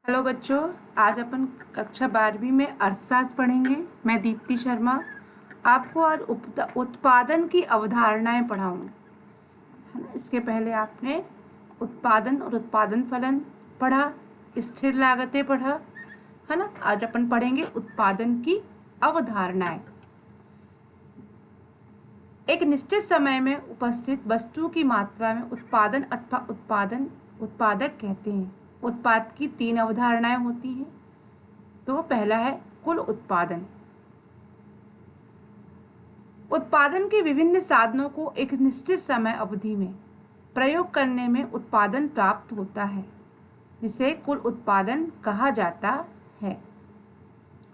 Hello बच्चों, आज अपन कक्षा 12वीं में अर्थशास्त्र पढ़ेंगे। मैं दीप्ति शर्मा आपको आज उत्पादन की अवधारणाएं पढ़ाऊंगी, है ना। इसके पहले आपने उत्पादन और उत्पादन फलन पढ़ा, स्थिर लागतें पढ़ा, है ना। आज अपन पढ़ेंगे उत्पादन की अवधारणाएं। एक निश्चित समय में उपस्थित वस्तु की मात्रा में उत्पादन अथवा उत्पादक कहते हैं। उत्पाद की 3 अवधारणाएं होती हैं। तो पहला है कुल उत्पादन। उत्पादन के विभिन्न साधनों को एक निश्चित समय अवधि में प्रयोग करने में उत्पादन प्राप्त होता है, जिसे कुल उत्पादन कहा जाता है।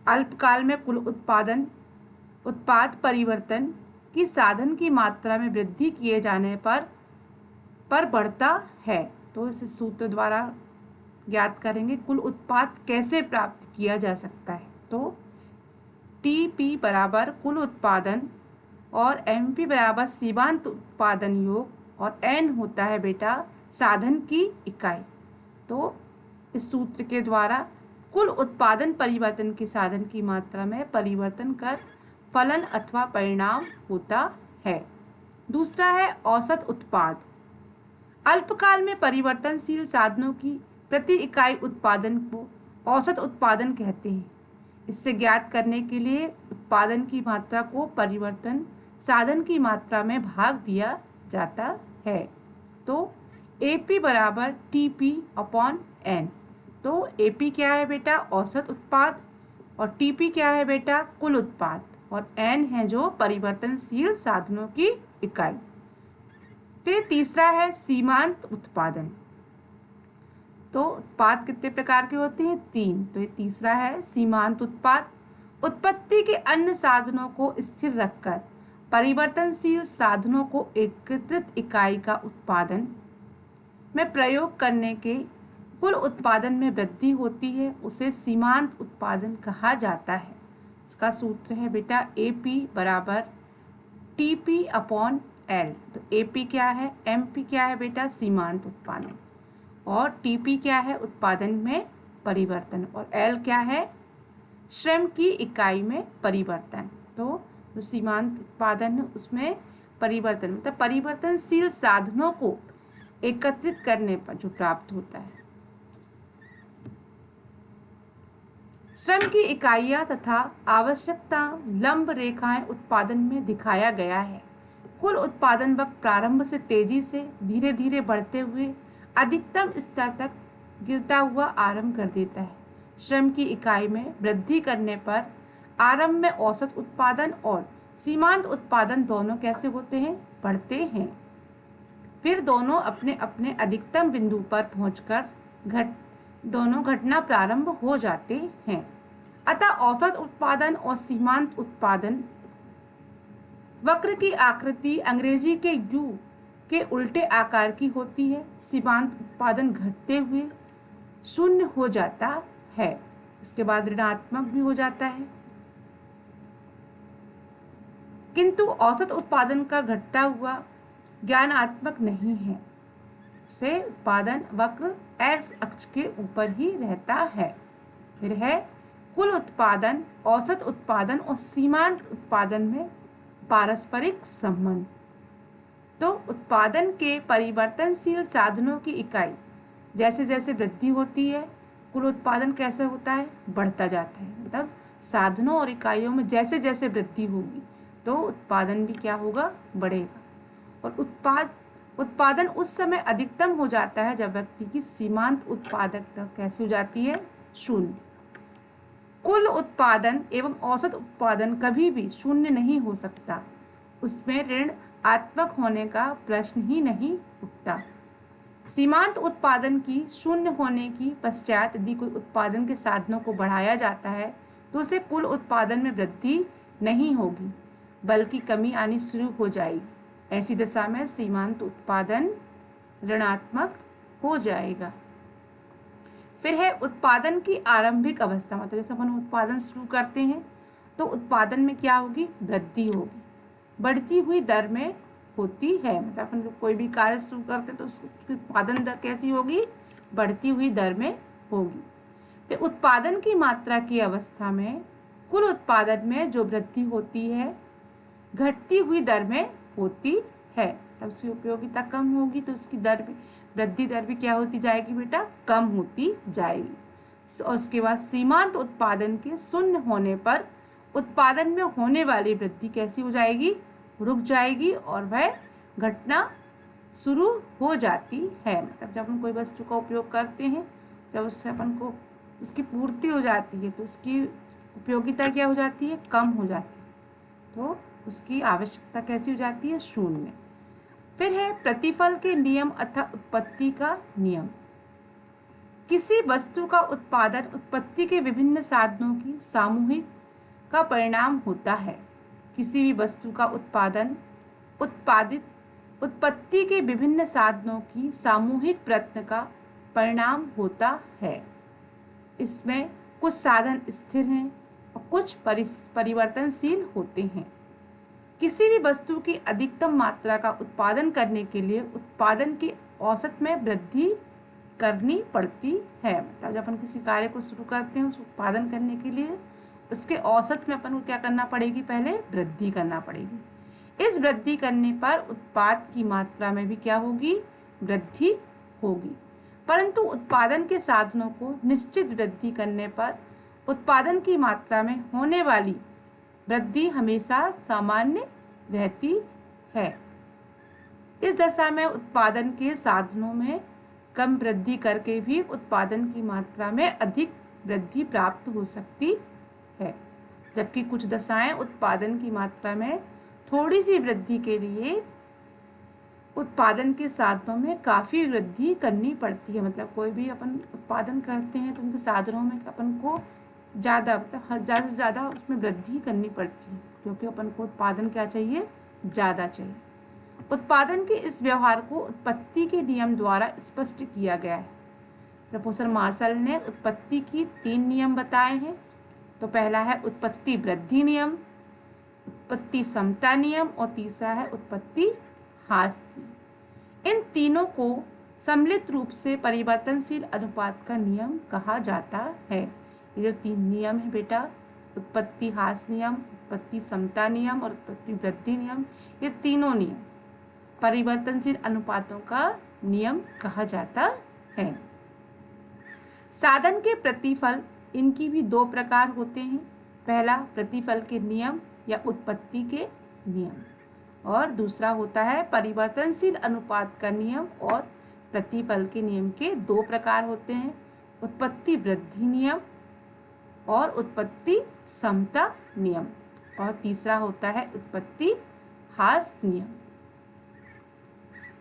अल्पकाल में कुल उत्पाद परिवर्तन की साधन की मात्रा में वृद्धि किए जाने पर बढ़ता है। तो इस सूत्र द्वारा ज्ञात करेंगे कुल उत्पाद कैसे प्राप्त किया जा सकता है। तो टीपी बराबर कुल उत्पादन और एमपी बराबर सीमांत उत्पादन योग और एन होता है बेटा साधन की इकाई। तो इस सूत्र के द्वारा कुल उत्पादन परिवर्तन के साधन की मात्रा में परिवर्तन कर फलन अथवा परिणाम होता है। दूसरा है औसत उत्पाद। अल्पकाल में परिवर्तनशील साधनों की प्रति इकाई उत्पादन को औसत उत्पादन कहते हैं। इससे ज्ञात करने के लिए उत्पादन की मात्रा को परिवर्तन साधन की मात्रा में भाग दिया जाता है। तो AP बराबर TP अपॉन N। तो AP क्या है बेटा औसत उत्पाद और TP क्या है बेटा कुल उत्पाद और N है जो परिवर्तनशील साधनों की इकाई। फिर तीसरा है सीमांत उत्पादन। तो उत्पाद कितने प्रकार के होते हैं? 3। तो ये तीसरा है सीमांत उत्पाद। उत्पत्ति के अन्य साधनों को स्थिर रखकर परिवर्तनशील साधनों को एकत्रित इकाई का उत्पादन में प्रयोग करने के कुल उत्पादन में वृद्धि होती है, उसे सीमांत उत्पादन कहा जाता है। इसका सूत्र है बेटा AP बराबर TP अपॉन L। तो AP क्या है, MP क्या है बेटा सीमांत उत्पादन और TP क्या है उत्पादन में परिवर्तन और L क्या है श्रम की इकाई में परिवर्तन। तो जो सीमांत उत्पादन है उसमें परिवर्तन मतलब परिवर्तनशील साधनों को एकत्रित करने पर जो प्राप्त होता है। श्रम की इकाइयां तथा आवश्यकता लंब रेखाएं उत्पादन में दिखाया गया है। कुल उत्पादन वक्त प्रारंभ से तेजी से धीरे धीरे बढ़ते हुए अधिकतम स्तर तक गिरता हुआ आरंभ कर देता है। श्रम की इकाई में वृद्धि करने पर आरंभ में औसत उत्पादन और सीमांत उत्पादन दोनों कैसे होते हैं? बढ़ते हैं। फिर दोनों अपने अपने अधिकतम बिंदु पर पहुंचकर दोनों घटना प्रारंभ हो जाते हैं। अतः औसत उत्पादन और सीमांत उत्पादन वक्र की आकृति अंग्रेजी के U के उल्टे आकार की होती है। सीमांत उत्पादन घटते हुए शून्य हो जाता है, इसके बाद ऋणात्मक भी हो जाता है। किंतु औसत उत्पादन का घटता हुआ ज्ञानात्मक नहीं है, से उत्पादन वक्र X अक्ष के ऊपर ही रहता है। फिर है कुल उत्पादन, औसत उत्पादन और सीमांत उत्पादन में पारस्परिक संबंध। तो उत्पादन के परिवर्तनशील साधनों की इकाई जैसे जैसे वृद्धि होती है कुल उत्पादन कैसे होता है? बढ़ता जाता है। मतलब साधनों और इकाइयों में जैसे जैसे वृद्धि होगी तो उत्पादन भी क्या होगा? बढ़ेगा। और उत्पादन उस समय अधिकतम हो जाता है जब व्यक्ति की सीमांत उत्पादकता कैसे हो जाती है? शून्य। कुल उत्पादन एवं औसत उत्पादन कभी भी शून्य नहीं हो सकता, उसमें ऋणात्मक होने का प्रश्न ही नहीं उठता। सीमांत उत्पादन की शून्य होने की पश्चात यदि कोई उत्पादन के साधनों को बढ़ाया जाता है तो उसे कुल उत्पादन में वृद्धि नहीं होगी बल्कि कमी आनी शुरू हो जाएगी। ऐसी दशा में सीमांत उत्पादन ऋणात्मक हो जाएगा। फिर है उत्पादन की आरंभिक अवस्था। मतलब जैसे अपन उत्पादन शुरू करते हैं तो उत्पादन में क्या होगी? वृद्धि होगी, बढ़ती हुई दर में होती है। मतलब अपन कोई भी कार्य शुरू करते तो उसकी उत्पादन दर कैसी होगी? बढ़ती हुई दर में होगी। कि उत्पादन की मात्रा की अवस्था में कुल उत्पादन में जो वृद्धि होती है घटती हुई दर में होती है। तब उसकी उपयोगिता कम होगी तो उसकी दर भी, वृद्धि दर भी क्या होती जाएगी बेटा, कम होती जाएगी। और उसके बाद सीमांत उत्पादन के शून्य होने पर उत्पादन में होने वाली वृद्धि कैसी हो जाएगी, रुक जाएगी और वह घटना शुरू हो जाती है। मतलब जब हम कोई वस्तु का उपयोग करते हैं, जब उससे अपन को उसकी पूर्ति हो जाती है तो उसकी उपयोगिता क्या हो जाती है, कम हो जाती है, तो उसकी आवश्यकता कैसी हो जाती है, शून्य। फिर है प्रतिफल के नियम अथवा उत्पत्ति का नियम। किसी वस्तु का उत्पादन उत्पत्ति के विभिन्न साधनों की सामूहिक का परिणाम होता है। किसी भी वस्तु का उत्पादन उत्पत्ति के विभिन्न साधनों की सामूहिक प्रयत्न का परिणाम होता है। इसमें कुछ साधन स्थिर हैं और कुछ परिवर्तनशील होते हैं। किसी भी वस्तु की अधिकतम मात्रा का उत्पादन करने के लिए उत्पादन की औसत में वृद्धि करनी पड़ती है। मतलब जब अपन किसी कार्य को शुरू करते हैं, उसको उत्पादन करने के लिए उसके औसत में अपन को क्या करना पड़ेगी, पहले वृद्धि करना पड़ेगी। इस वृद्धि करने पर उत्पाद की मात्रा में भी क्या होगी, वृद्धि होगी। परंतु उत्पादन के साधनों को निश्चित वृद्धि करने पर उत्पादन की मात्रा में होने वाली वृद्धि हमेशा सामान्य रहती है। इस दशा में उत्पादन के साधनों में कम वृद्धि करके भी उत्पादन की मात्रा में अधिक वृद्धि प्राप्त हो सकती है, जबकि कुछ दशाएं उत्पादन की मात्रा में थोड़ी सी वृद्धि के लिए उत्पादन के साधनों में काफ़ी वृद्धि करनी पड़ती है। मतलब कोई भी अपन उत्पादन करते हैं तो उनके साधनों में अपन को ज़्यादा, मतलब ज़्यादा से ज़्यादा उसमें वृद्धि करनी पड़ती है, क्योंकि अपन को उत्पादन क्या चाहिए, ज़्यादा चाहिए। उत्पादन के इस व्यवहार को उत्पत्ति के नियम द्वारा स्पष्ट किया गया है। प्रोफेसर मार्शल ने उत्पत्ति की 3 नियम बताए हैं। तो पहला है उत्पत्ति वृद्धि नियम, उत्पत्ति समता नियम और तीसरा है उत्पत्ति ह्रास नियम। इन तीनों को सम्मिलित रूप से परिवर्तनशील अनुपात का नियम कहा जाता है। ये जो 3 नियम है बेटा, उत्पत्ति ह्रास नियम, उत्पत्ति समता नियम और उत्पत्ति वृद्धि नियम, ये तीनों नियम परिवर्तनशील अनुपातों का नियम कहा जाता है। साधन के प्रतिफल, इनकी भी 2 प्रकार होते हैं। पहला प्रतिफल के नियम या उत्पत्ति के नियम और दूसरा होता है परिवर्तनशील अनुपात का नियम। और प्रतिफल के नियम के 2 प्रकार होते हैं, उत्पत्ति वृद्धि नियम और उत्पत्ति समता नियम, और तीसरा होता है उत्पत्ति ह्रास नियम।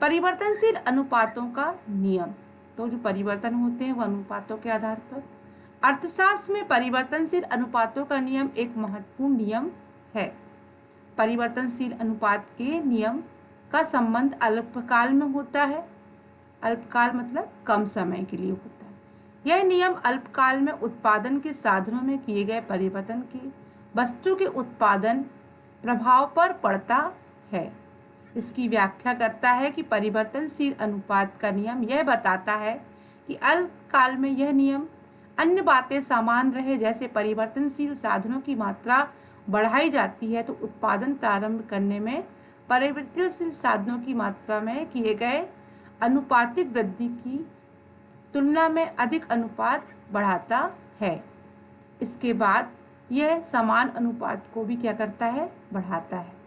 परिवर्तनशील अनुपातों का नियम, तो जो परिवर्तन होते हैं वह अनुपातों के आधार पर। अर्थशास्त्र में परिवर्तनशील अनुपातों का नियम एक महत्वपूर्ण नियम है। परिवर्तनशील अनुपात के नियम का संबंध अल्पकाल में होता है। अल्पकाल मतलब कम समय के लिए होता है। यह नियम अल्पकाल में उत्पादन के साधनों में किए गए परिवर्तन के वस्तु के उत्पादन प्रभाव पर पड़ता है। इसकी व्याख्या करता है कि परिवर्तनशील अनुपात का नियम यह बताता है कि अल्पकाल में यह नियम अन्य बातें समान रहे, जैसे परिवर्तनशील साधनों की मात्रा बढ़ाई जाती है तो उत्पादन प्रारंभ करने में परिवर्तनशील साधनों की मात्रा में किए गए अनुपातिक वृद्धि की तुलना में अधिक अनुपात बढ़ाता है। इसके बाद यह समान अनुपात को भी क्या करता है, बढ़ाता है।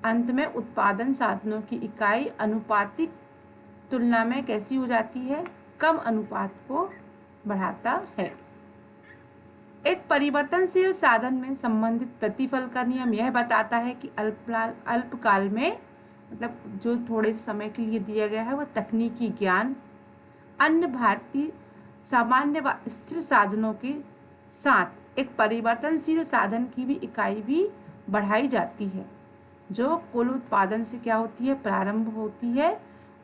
अंत में उत्पादन साधनों की इकाई अनुपातिक तुलना में कैसी हो जाती है, कम अनुपात को बढ़ाता है। एक परिवर्तनशील साधन में संबंधित प्रतिफल का नियम यह बताता है कि अल्पकाल में, मतलब जो थोड़े समय के लिए दिया गया है, वह तकनीकी ज्ञान अन्य भारतीय सामान्य व स्थिर साधनों के साथ एक परिवर्तनशील साधन की भी इकाई भी बढ़ाई जाती है, जो कुल उत्पादन से क्या होती है, प्रारंभ होती है,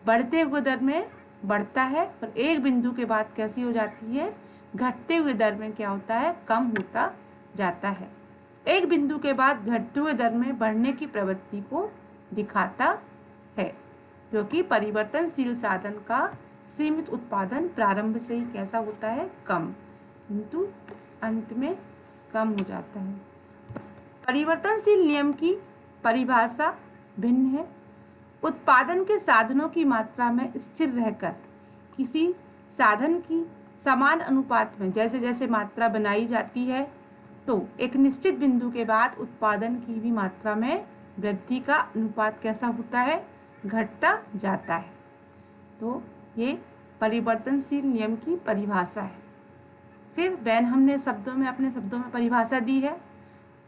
बढ़ते हुए दर में बढ़ता है और एक बिंदु के बाद कैसी हो जाती है, घटते हुए दर में क्या होता है, कम होता जाता है। एक बिंदु के बाद घटते हुए दर में बढ़ने की प्रवृत्ति को दिखाता है, क्योंकि परिवर्तनशील साधन का सीमित उत्पादन प्रारंभ से ही कैसा होता है, कम। किंतु अंत में कम हो जाता है। परिवर्तनशील नियम की परिभाषा भिन्न है। उत्पादन के साधनों की मात्रा में स्थिर रहकर किसी साधन की समान अनुपात में जैसे जैसे मात्रा बनाई जाती है तो एक निश्चित बिंदु के बाद उत्पादन की भी मात्रा में वृद्धि का अनुपात कैसा होता है, घटता जाता है। तो ये परिवर्तनशील नियम की परिभाषा है। फिर बैन हमने अपने शब्दों में परिभाषा दी है।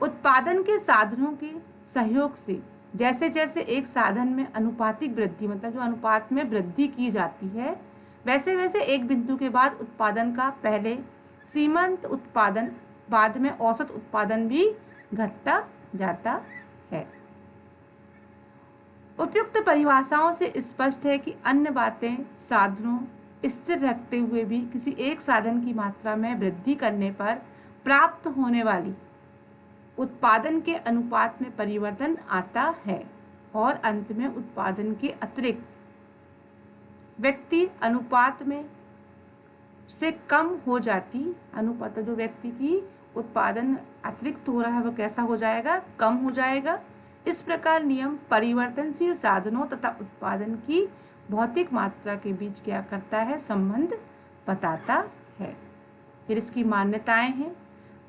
उत्पादन के साधनों के सहयोग से जैसे जैसे एक साधन में अनुपातिक वृद्धि, मतलब जो अनुपात में वृद्धि की जाती है, वैसे वैसे एक बिंदु के बाद उत्पादन का पहले सीमांत उत्पादन, बाद में औसत उत्पादन भी घटता जाता है। उपयुक्त परिभाषाओं से स्पष्ट है कि अन्य बातें साधनों स्थिर रखते हुए भी किसी एक साधन की मात्रा में वृद्धि करने पर प्राप्त होने वाली उत्पादन के अनुपात में परिवर्तन आता है और अंत में उत्पादन के अतिरिक्त व्यक्ति अनुपात में से कम हो जाती, अनुपात जो व्यक्ति की उत्पादन अतिरिक्त हो रहा है वो कैसा हो जाएगा, कम हो जाएगा। इस प्रकार नियम परिवर्तनशील साधनों तथा उत्पादन की भौतिक मात्रा के बीच क्या करता है, संबंध बताता है। फिर इसकी मान्यताएं हैं।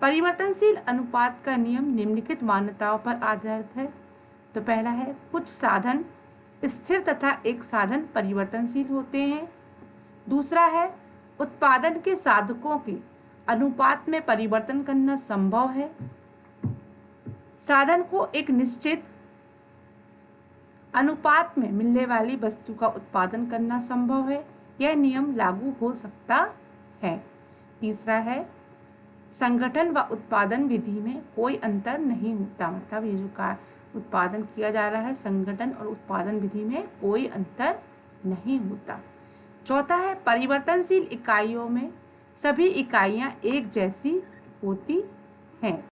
परिवर्तनशील अनुपात का नियम निम्नलिखित मान्यताओं पर आधारित है। तो पहला है, कुछ साधन स्थिर तथा एक साधन परिवर्तनशील होते हैं। दूसरा है, उत्पादन के साधकों के अनुपात में परिवर्तन करना संभव है। साधन को एक निश्चित अनुपात में मिलने वाली वस्तु का उत्पादन करना संभव है। यह नियम लागू हो सकता है। तीसरा है, संगठन व उत्पादन विधि में कोई अंतर नहीं होता, मतलब ये जो उत्पादन किया जा रहा है संगठन और उत्पादन विधि में कोई अंतर नहीं होता। चौथा है, परिवर्तनशील इकाइयों में सभी इकाइयां एक जैसी होती हैं।